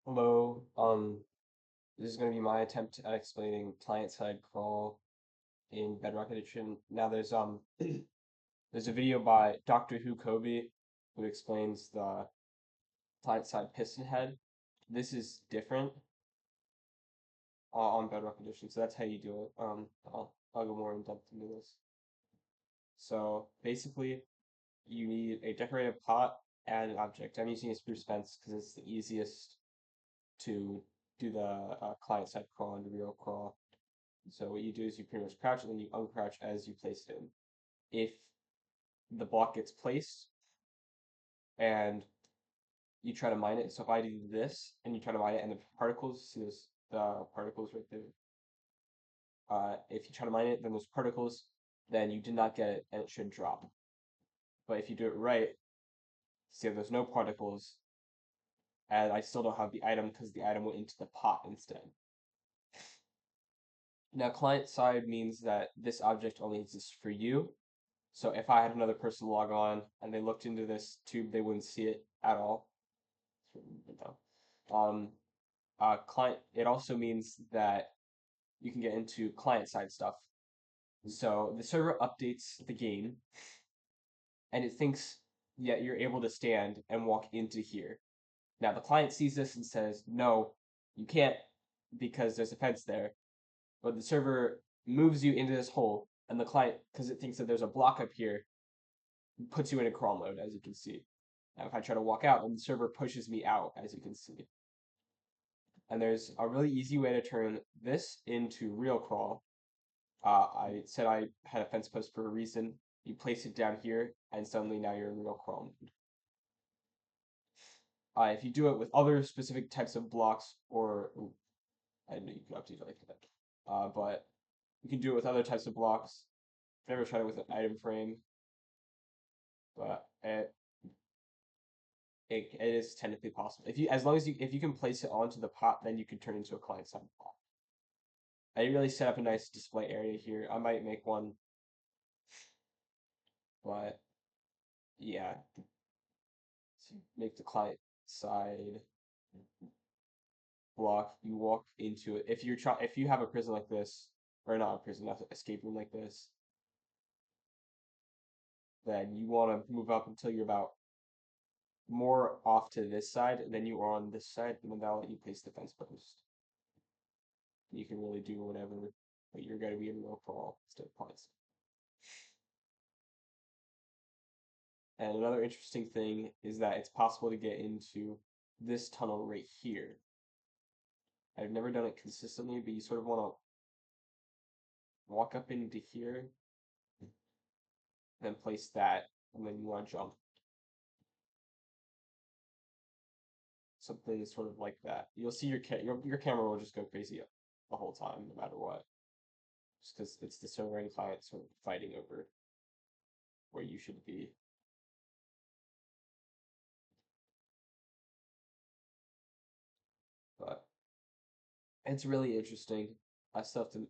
Hello. This is going to be my attempt at explaining client-side crawl in Bedrock Edition. Now, there's a video by Doctor Who Kobe who explains the client-side piston head. This is different on Bedrock Edition, so that's how you do it. I'll go more in depth into this. So basically, you need a decorative pot and an object. I'm using a spruce fence because it's the easiest to do the client-side crawl and real crawl. So what you do is you pretty much crouch and then you uncrouch as you place it in. If the block gets placed and you try to mine it, so if I do this and you try to mine it and the particles, see those the particles right there. If you try to mine it, then those particles, then you did not get it and it should drop. But if you do it right, see there's no particles, and I still don't have the item because the item went into the pot instead. Now, client side means that this object only exists for you. So if I had another person log on and they looked into this tube, they wouldn't see it at all. Um, client. It also means that you can get into client side stuff. So the server updates the game, and it thinks that you're able to stand and walk into here. Now the client sees this and says, "No, you can't because there's a fence there." But the server moves you into this hole, and the client, because it thinks that there's a block up here, puts you in a crawl mode, as you can see. Now, if I try to walk out, then the server pushes me out, as you can see. And there's a really easy way to turn this into real crawl. I said I had a fence post for a reason. You place it down here, and suddenly now you're in real crawl mode. If you do it with other specific types of blocks, or I didn't know you could update it like that. But you can do it with other types of blocks. I've never tried it with an item frame, but it is technically possible. As long as if you can place it onto the pot, then you can turn it into a client side pot. I didn't really set up a nice display area here. I might make one, but yeah, so make the client side block. You walk into it. If you have a prison like this, or not a prison, not an escape room like this, then you want to move up until you're about more off to this side, and then you are on this side, and then that'll let you place the fence post. You can really do whatever, but you're going to be in real crawl instead of points. And another interesting thing is that it's possible to get into this tunnel right here. I've never done it consistently, but you sort of want to walk up into here, then place that, and then you want to jump. Something sort of like that. You'll see your camera will just go crazy the whole time, no matter what. Just because it's the server and client sort of fighting over where you should be. But it's really interesting. I still have to.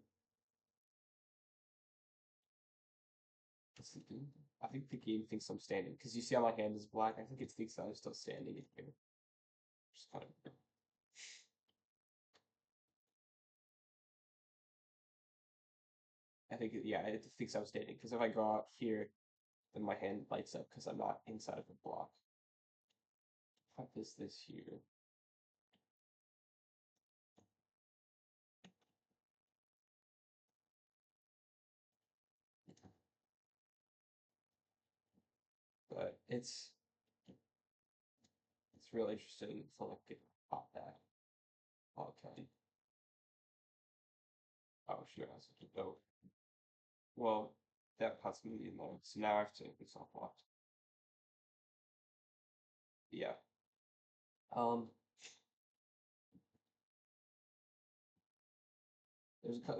I think the game thinks I'm standing because you see how my hand is black. I think it thinks I'm still standing in here. Just kind of. I think yeah, it thinks I'm standing because if I go out here, then my hand lights up because I'm not inside of the block. If I place this here, but it's real interesting. So like get pop that. Okay. Oh sure, that's such a dope. Well, that pot's gonna be in there, so now I have to make this all blocked. Yeah. Um.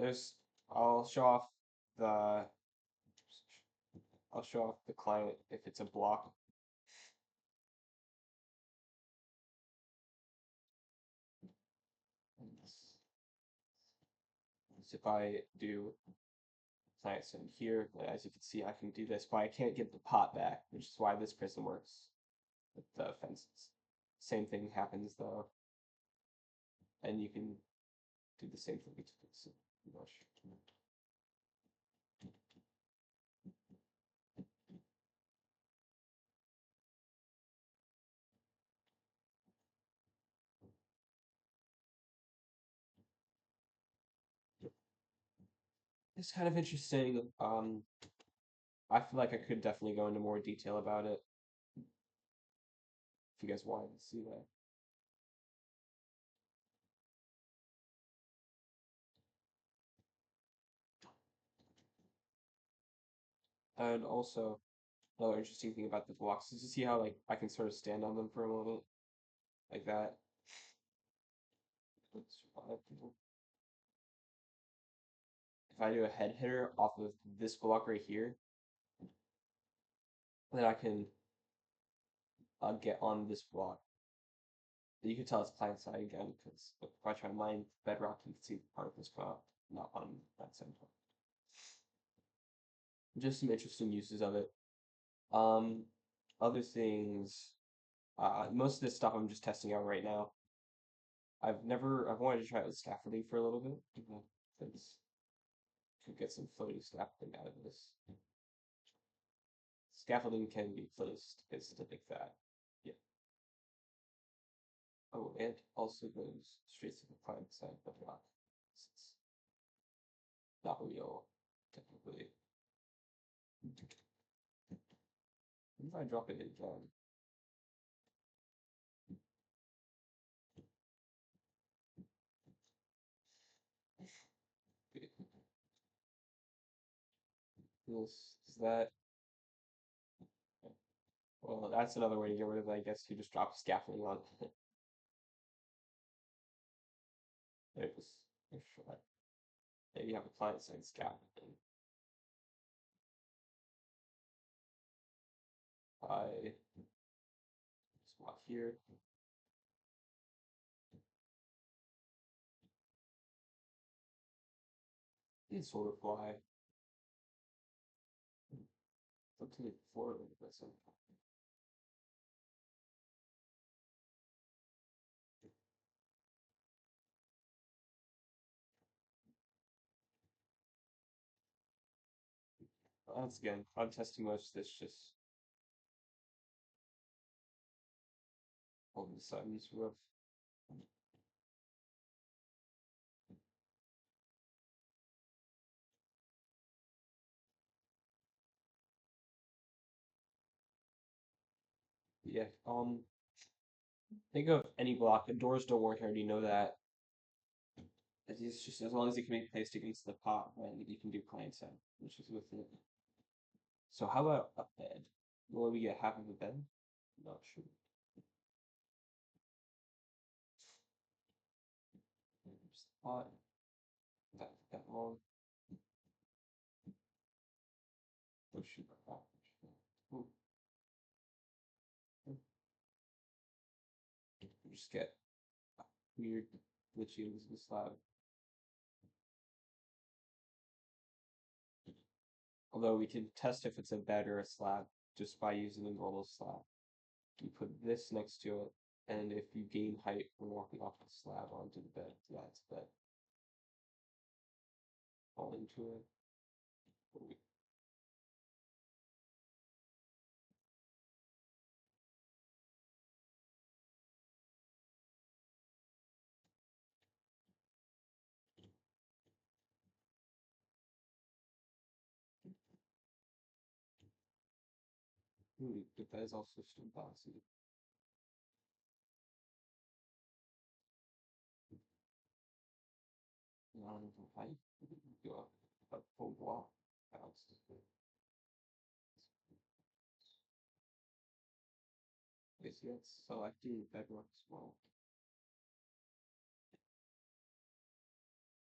There's. I'll show off the. I'll show off the client if it's a block. So if I do clients in here, as you can see, I can do this, but I can't get the pot back, which is why this prison works with the fences. Same thing happens though and you can do the same thing to this brush. It's kind of interesting. I feel like I could definitely go into more detail about it if you guys wanted to see that. And also, another interesting thing about the blocks is to see how like I can sort of stand on them for a moment, like that. If I do a head hitter off of this block right here, then I can get on this block. You can tell it's client side again because if I try to mine bedrock, you can see part of this block not on that side. Just some interesting uses of it. Um, Other things. Most of this stuff I'm just testing out right now. I've wanted to try out scaffolding for a little bit. Since could get some floating scaffolding out of this. Scaffolding can be placed. It's to make that. Yeah. Oh, and also goes straight to the client side of the block. It's not real, technically. What if I drop it in again? Is that well, that's another way to get rid of it, I guess you just drop scaffolding on it. There's short. There you have a client side scaffolding. I spot here. These sort of fly. Something forward with this. Once again, I'm testing most of this just all of a sudden sort of. Yeah, think of any block. Doors don't work, I already know that. It's just as long as it can be placed against the pot, right? You can do client side, which is with it. So how about a bed? Will we get half of a bed? Not sure. Pot. That long. Oh shoot. Ooh. Just get weird glitchy in the slab. Although we can test if it's a bed or a slab just by using a normal slab. You put this next to it, and if you gain height from walking off the slab onto the bed, yeah, it's a bed. Fall into it. The bed is also still bouncy. Not even height. Go up a full block. Bounce. Okay, so that's selecting bedrock as well.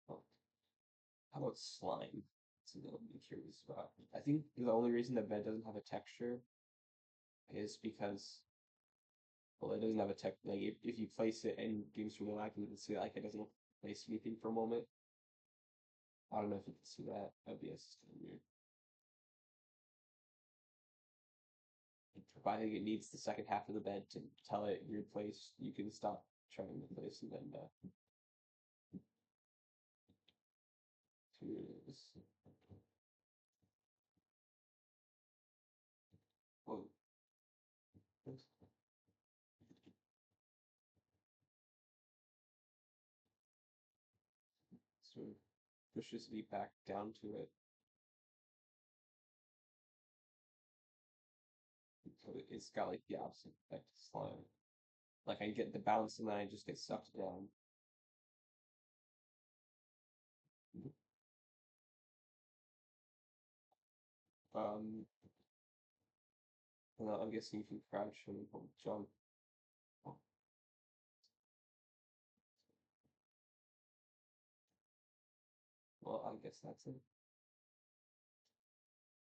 Oh, how about slime? Something I'm curious about. I think the only reason the bed doesn't have a texture is because, well, it doesn't have a tech. Like if you place it in Games from the Lag, you can see like it doesn't place anything for a moment. I don't know if you can see that. OBS is kind of weird. But I think it needs the second half of the bed to tell it you're placed. You can stop trying to place and then is. Whoa. Sort of pushes me back down to it. So it's got like the opposite effect of slime. Like I get the bounce and then I just get sucked down. Um, and I'm guessing you can crouch and jump. Well, I guess that's it.